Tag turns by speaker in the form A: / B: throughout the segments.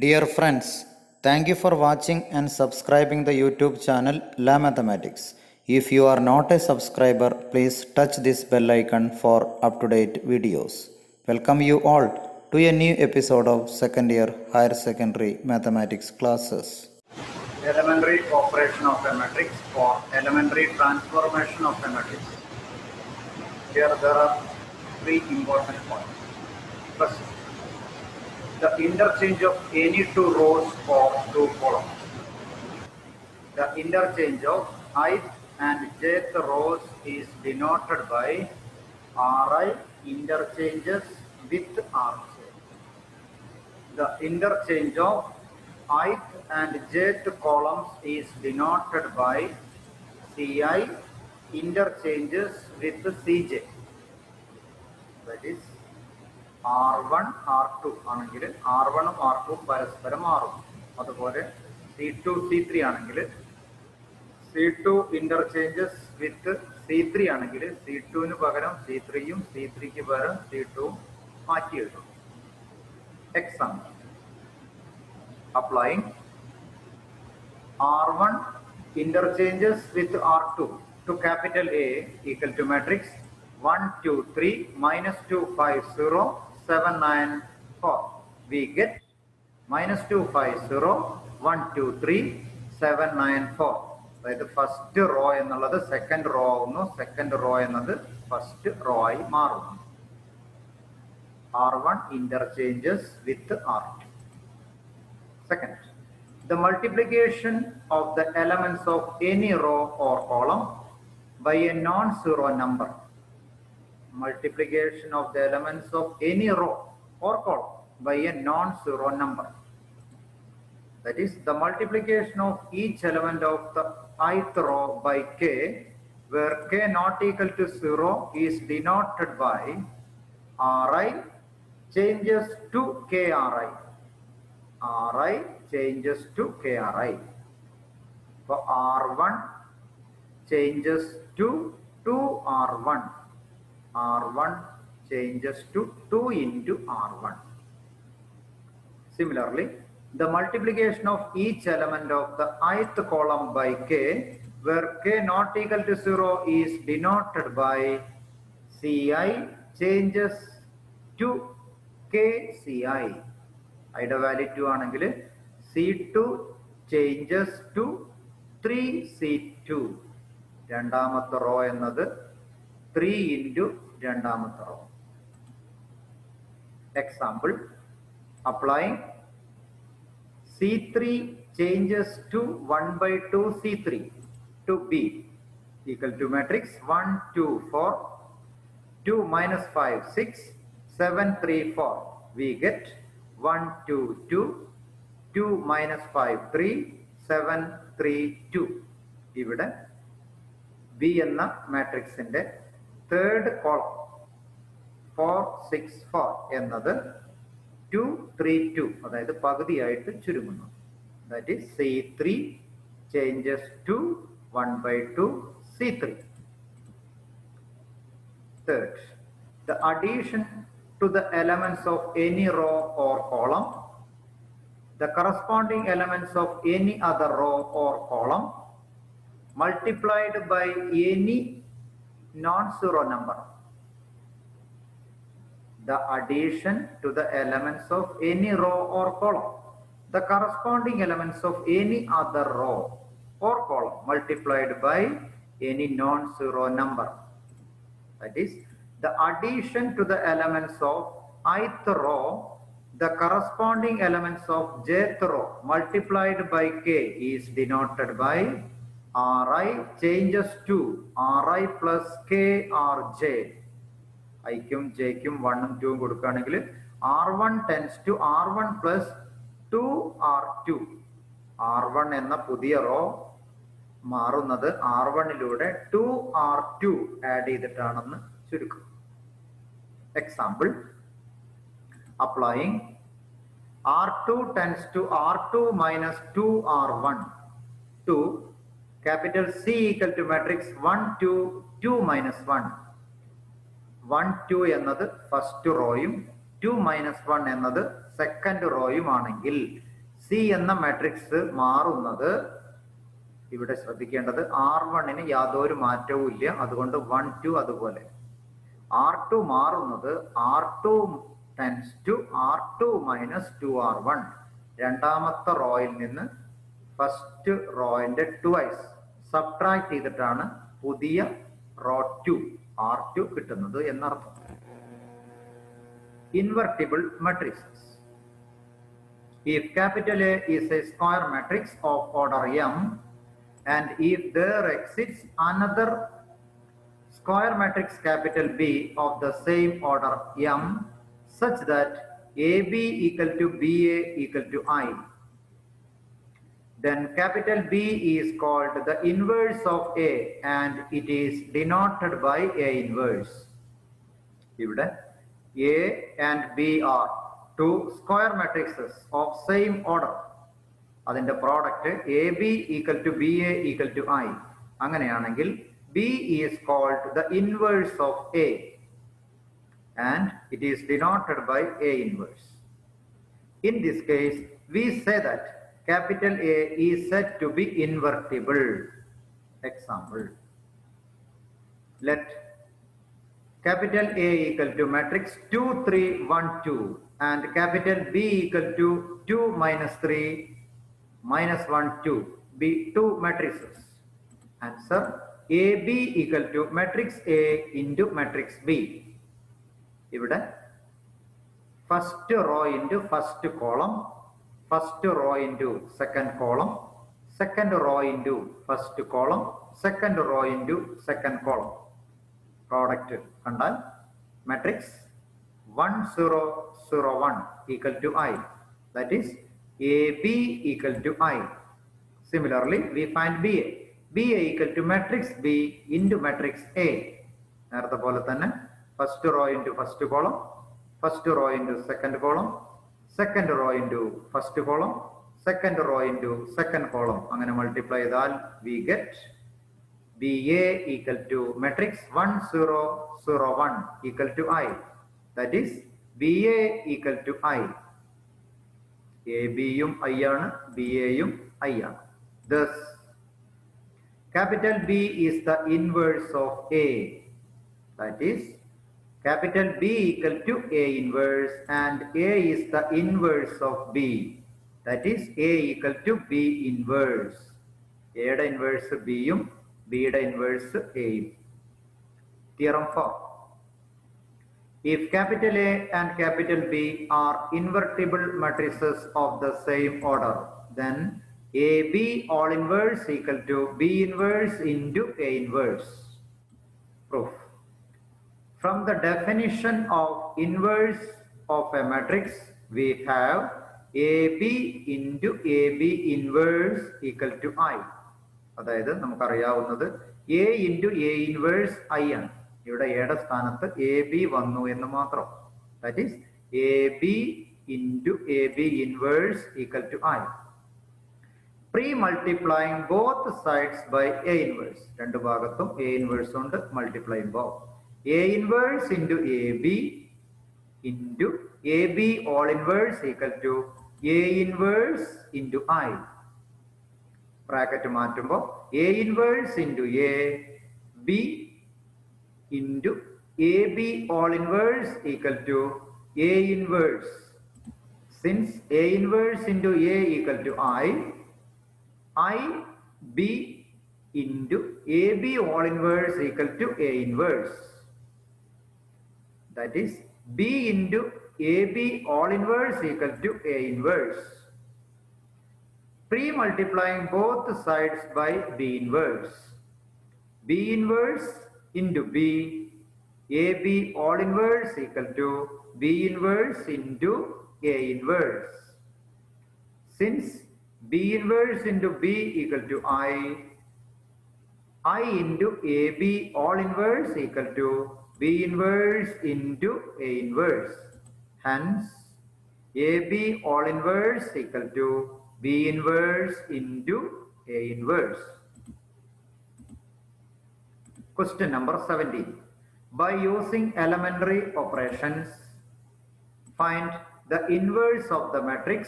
A: Dear friends, thank you for watching and subscribing the YouTube channel La Mathematics. If you are not a subscriber, please touch this bell icon for up-to-date videos. Welcome you all to a new episode of second year higher secondary mathematics classes.
B: Elementary operation of a matrix or elementary transformation of a matrix. Here there are three important points. First, the interchange of any two rows or two columns. The interchange of ith and jth rows is denoted by Ri interchanges with Rj. The interchange of ith and jth columns is denoted by Ci interchanges with Cj. That is R1, R2 ആണെങ്കിൽ R1 ഉം R2 ഉം പരസ്പരം മാറും. അതുപോലെ C2, C3 ആണെങ്കിൽ C2 interchanges with C3 ആണെങ്കിൽ C2ന് പകരം C3 യും C3ക്ക് പകരം C2 ഉം മാറ്റി എഴുതും. Example. Applying R1 interchanges with R2 to capital A equal to matrix 1, 2, 3, minus 2, 5, 0, 7, 9, 4. We get minus 2, 5, 0, 1, 2, 3, 7, 9, 4. അതായത് ഫസ്റ്റ് റോ എന്നുള്ളത് സെക്കൻഡ് റോ ആവുന്നു, സെക്കൻഡ് റോ എന്നത് ഫസ്റ്റ് റോ ആയി മാറുന്നു. R1 interchanges with R2. Second, the multiplication of the elements of any row or column by a non-zero number. Multiplication of the elements of any row or column by a non-zero number. That is, the multiplication of each element of the ith row by k, where k not equal to 0 is denoted by Ri changes to KRI. Ri changes to KRI. So R1 changes to 2R1. R1 changes to 2 into R1. Similarly, the multiplication of each element of the ith column by k, where k not equal to 0 is denoted by Ci changes to KCi. Ida value 2 ആണെങ്കിൽ C2 changes to 3C2. രണ്ടാമത്തെ raw എന്നത് 3 into രണ്ടാമത്തെ raw. Example, applying C3 changes to 1 by 2 C3 to B equal to matrix 1, 2, 4, 2 minus 5, 6, 7, 3, 4. We get 1, 2, 2, 2 minus 5, 3, 7, 3, 2. ഇവിടെ B എന്ന മാട്രിക്സിന്റെ third column 4, 6, 4 എന്നത് 2, 3, 2 അതായത് പകുതിയായിട്ട് ചുരുങ്ങുന്നു. That is C3 changes to 1 by 2 C3. Third, the addition to the elements of any row or column, the corresponding elements of any other row or column multiplied by any non-zero number. The addition to the elements of any row or column, the corresponding elements of any other row or column multiplied by any non-zero number. That is, the addition to the elements of ith row, the corresponding elements of jth row multiplied by k is denoted by Ri changes to Ri plus k Rj. ഐക്കും ജെക്കും 1ഉം 2ഉം കൊടുക്കുകയാണെങ്കിൽ R1 tends to R1 plus 2R2. R1 എന്ന പുതിയ raw മാറുന്നത് R1ലൂടെ 2R2 add ചെയ്തിട്ടാണെന്ന് ചുരുക്കം. Example, applying R2 tends to R2 minus 2R1 to capital C equal to matrix 1, 2, 2 minus 1. 1, 2 എന്നത് first റോയും 2 minus 1 എന്നത് second റോയുമാണെങ്കിൽ C എന്ന matrix മാറുന്നത്, ഇവിടെ ശ്രദ്ധിക്കേണ്ടത് R1 യാതൊരു മാറ്റവും ഇല്ല, അതുകൊണ്ട് 1 2 അതുപോലെ. R2 മാറുന്നത് R2 tends to R2 minus 2R1. രണ്ടാമത്തെ റോയിൽ നിന്ന് ഫസ്റ്റ് റോയിന്റെ ട്വൈസ് സബ്ട്രാക്ട് ചെയ്തിട്ടാണ് പുതിയ റോ 2 R2 കിട്ടുന്നത് എന്നർത്ഥം. Invertible matrices. If capital A is a square matrix of order M, and if there exists another square matrix capital B of the same order M, such that AB equal to BA equal to I, then capital B is called the inverse of A and it is denoted by A inverse. ഇവിടെ A and B are two square matrices of same order. അതിന്റെ product AB equal to BA equal to I. അങ്ങനെയാണെങ്കിൽ B is called the inverse of A and it is denoted by A inverse. In this case, we say that capital A is said to be invertible. Example, let capital A equal to matrix 2 3 1 2 and capital B equal to 2 minus 3 minus 1 2 be two matrices. Answer, AB equal to matrix A into matrix B. ഇവിടെ first rho into first column, first rho into second column, second rho into first column, second rho into second column. Product കണ്ടാൽ matrix 1 0 0 1 equal to I, that is AB equal to I. Similarly, we find BA. BA equal to matrix B into matrix A. നേരത്തെ പോലെ തന്നെ first rho into first column, first rho into second column, second rho into first column, second rho into second column. അങ്ങനെ multiply ചെയ്താൽ we get BA equal to matrix 1 0 0 1 equal to I, that is BA equal to I. AB യും I ആണ്, BA യും I ആണ്. Thus, capital B is the inverse of A, that is capital B equal to A inverse and A is the inverse of B, that is A equal to B inverse. A യുടെ inverse B യും B യുടെ inverse A യും. Theorem 4. If capital A and capital B are invertible matrices of the same order, then AB all inverse equal to B inverse into A inverse. Proof. From the definition of inverse of a matrix, we have AB into AB inverse equal to I. അതായത് നമുക്കറിയാവുന്നത് A into A inverse I ആണ്. ഇവിടെ എയുടെ സ്ഥാനത്ത് AB വന്നു എന്ന് മാത്രം. That is AB into AB inverse equal to I. Pre-multiplying both sides by A inverse. രണ്ട് ഭാഗത്തും A inverse കൊണ്ട് മൾട്ടിപ്ലൈ ചെയ്യുമ്പോൾ A inverse into AB into AB all inverse equal to A inverse into I. Bracket മാറ്റുമ്പോൾ A inverse into A, B into AB all inverse equal to A inverse. Since A inverse into A equal to I, B into AB all inverse equal to A inverse. That is B into AB all inverse equal to A inverse. Pre-multiplying both sides by B inverse. B inverse into B, AB all inverse equal to B inverse into A inverse. Since B inverse into B equal to I into AB all inverse equal to B inverse into A inverse. Hence, AB all inverse equal to B inverse into A inverse. Question number 17. By using elementary operations, find the inverse of the matrix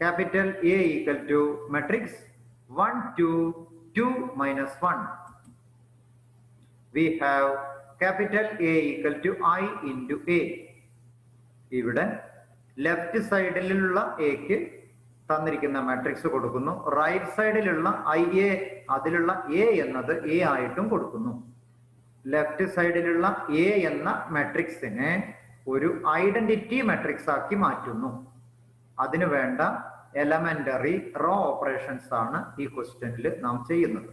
B: capital A equal to matrix 1, 2, 2 minus 1. We have capital A equal to I into A. ഇവിടെ left സൈഡിലുള്ള എക്ക് തന്നിരിക്കുന്ന matrix കൊടുക്കുന്നു, right സൈഡിലുള്ള IA അതിലുള്ള A എന്നത് A ആയിട്ടും കൊടുക്കുന്നു. ലെഫ്റ്റ് സൈഡിലുള്ള A എന്ന മാട്രിക്സിനെ ഒരു ഐഡന്റിറ്റി മാട്രിക്സ് ആക്കി മാറ്റുന്നു. അതിനു വേണ്ട എലമെന്ററി റോ ഓപ്പറേഷൻസ് ആണ് ഈ ക്വസ്റ്റ്യനിൽ നാം ചെയ്യുന്നത്.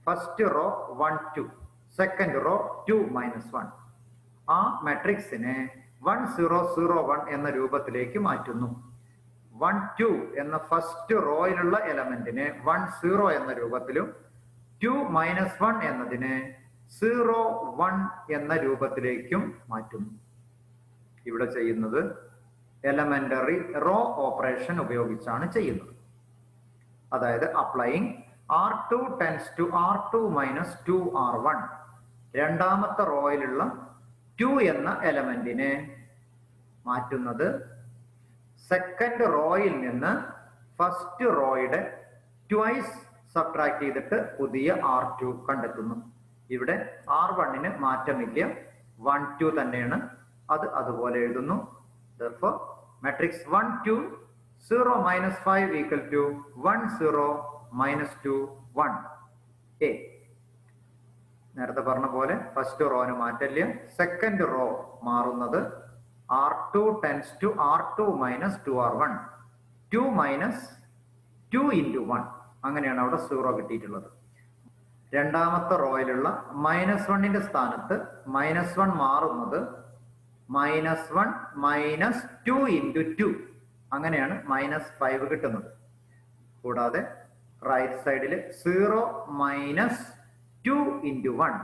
B: First row 1, 2, second row 2 minus 1. ആ മാട്രിക്സിനെ 1, 0, 0, 1 എന്ന രൂപത്തിലേക്ക് മാറ്റുന്നു. 1, 2 എന്ന ഫസ്റ്റ് റോയിലുള്ള എലമെന്റിനെ 1, 0 എന്ന രൂപത്തിലും 2 മൈനസ് 1 എന്നതിനെ 0, 1 എന്ന രൂപത്തിലേക്കും മാറ്റുന്നു. ഇവിടെ ചെയ്യുന്നത് എലമെന്ററി റോ ഓപ്പറേഷൻ ഉപയോഗിച്ചാണ് ചെയ്യുന്നത്. അതായത് applying R2 tends to R2 minus 2R1. രണ്ടാമത്തെ റോയിലുള്ള 2 എന്ന എലമെന്റിനെ മാറ്റുന്നത് സെക്കൻഡ് റോയിൽ നിന്ന് ഫസ്റ്റ് റോയുടെ ട്വൈസ് സബ്ട്രാക്ട് ചെയ്തിട്ട് പുതിയ R2 കണ്ടെത്തുന്നു. ഇവിടെ R1ന് മാറ്റമില്ല, 1, 2 തന്നെയാണ്, അത് അതുപോലെ എഴുതുന്നു. Therefore, matrix 1, 2, 0 minus 5 equal to 1, 0 minus 2, 1. A. നേരത്തെ പറഞ്ഞ പോലെ ഫസ്റ്റ് റോന് മാറ്റില്ല, സെക്കൻഡ് റോ മാറുന്നത് R2 tends to R2 minus 2R1. 2 minus 2 into 1. അങ്ങനെയാണ് അവിടെ 0 കിട്ടിയിട്ടുള്ളത്. രണ്ടാമത്തെ റോയിലുള്ള -1ന്റെ സ്ഥാനത്ത് -1 മാറുന്നത് -1 മൈനസ് 2 into 2. അങ്ങനെയാണ് -5 കിട്ടുന്നത്. കൂടാതെ റൈറ്റ് സൈഡിൽ 0 minus 2 into 1.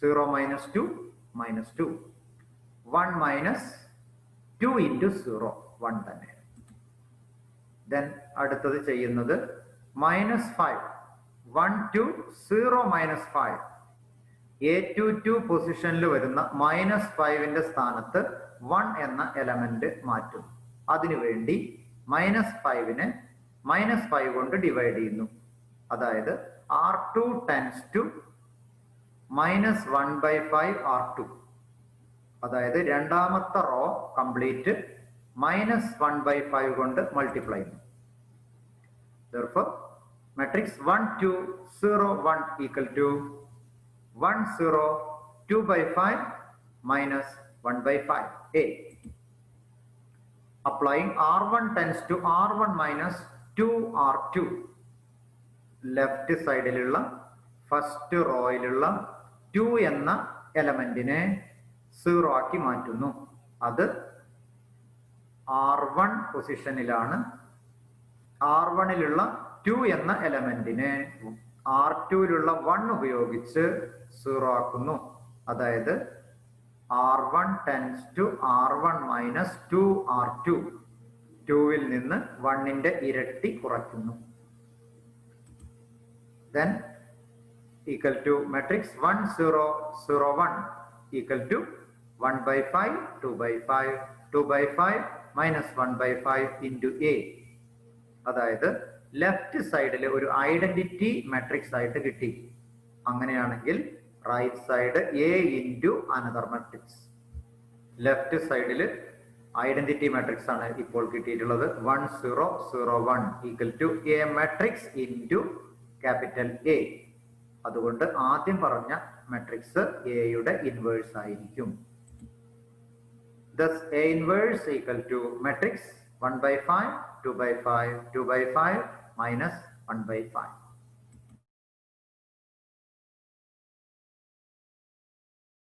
B: 0 minus 2 minus 2. 1 minus 2 into 0, 1 തന്നെ. ദെൻ അടുത്തത് ചെയ്യുന്നത് -5. 1, 2, 0 മൈനസ് 5. A22 പൊസിഷനിൽ വരുന്ന -5ന്റെ സ്ഥാനത്ത് 1 എന്ന എലമെന്റ് മാറ്റും. അതിനുവേണ്ടി -5നെ -5 കൊണ്ട് ഡിവൈഡ് ചെയ്യുന്നു. അതായത് R2 ടെൻസ് ടു -1/5 R2. അതായത് രണ്ടാമത്തെ റോ കംപ്ലീറ്റ് -1/5 കൊണ്ട് മൾട്ടിപ്ലൈ ചെയ്യുന്നു. Therefore, matrix 1, 2, 0, 1 equal to 1, 0, 2/5 minus 1/5. A. Applying R1 tends to R1 minus 2R2. Left സൈഡിലുള്ള ഫസ്റ്റ് റോയിലുള്ള 2 എന്ന എലമെന്റിനെ 0 ആക്കി മാറ്റുന്നു. അത് R1 പൊസിഷനിലാണ്. R1ലുള്ള 2 എന്ന എലമെന്റിനെ R2ലുള്ള 1 ഉപയോഗിച്ച് 0 ആക്കുന്നു. അതായത് R1 tense to R1 minus 2R2. 2ൽ നിന്ന് 1ന്റെ ഇരട്ടി കുറയ്ക്കുന്നു. Then equal to matrix 1, 0, 0, 1 equal to 1/5, 2/5, 2/5 minus 1/5 into A. അതായത് ലെഫ്റ്റ് സൈഡിൽ ഒരു ഐഡന്റിറ്റി മാട്രിക്സ് ആയിട്ട് കിട്ടി. അങ്ങനെയാണെങ്കിൽ right side A into another matrix. Left സൈഡിൽ ഐഡന്റിറ്റി മാട്രിക്സ് ആണ് ഇപ്പോൾ കിട്ടിയിട്ടുള്ളത്. 1, 0, 0, 1 equal to A matrix into capital A. അതുകൊണ്ട് ആദ്യം പറഞ്ഞ മാട്രിക്സ് എയുടെ ഇൻവേഴ്സ് ആയിരിക്കും. Thus A inverse equal to matrix 1/5, 2/5, 2/5 minus 1/5.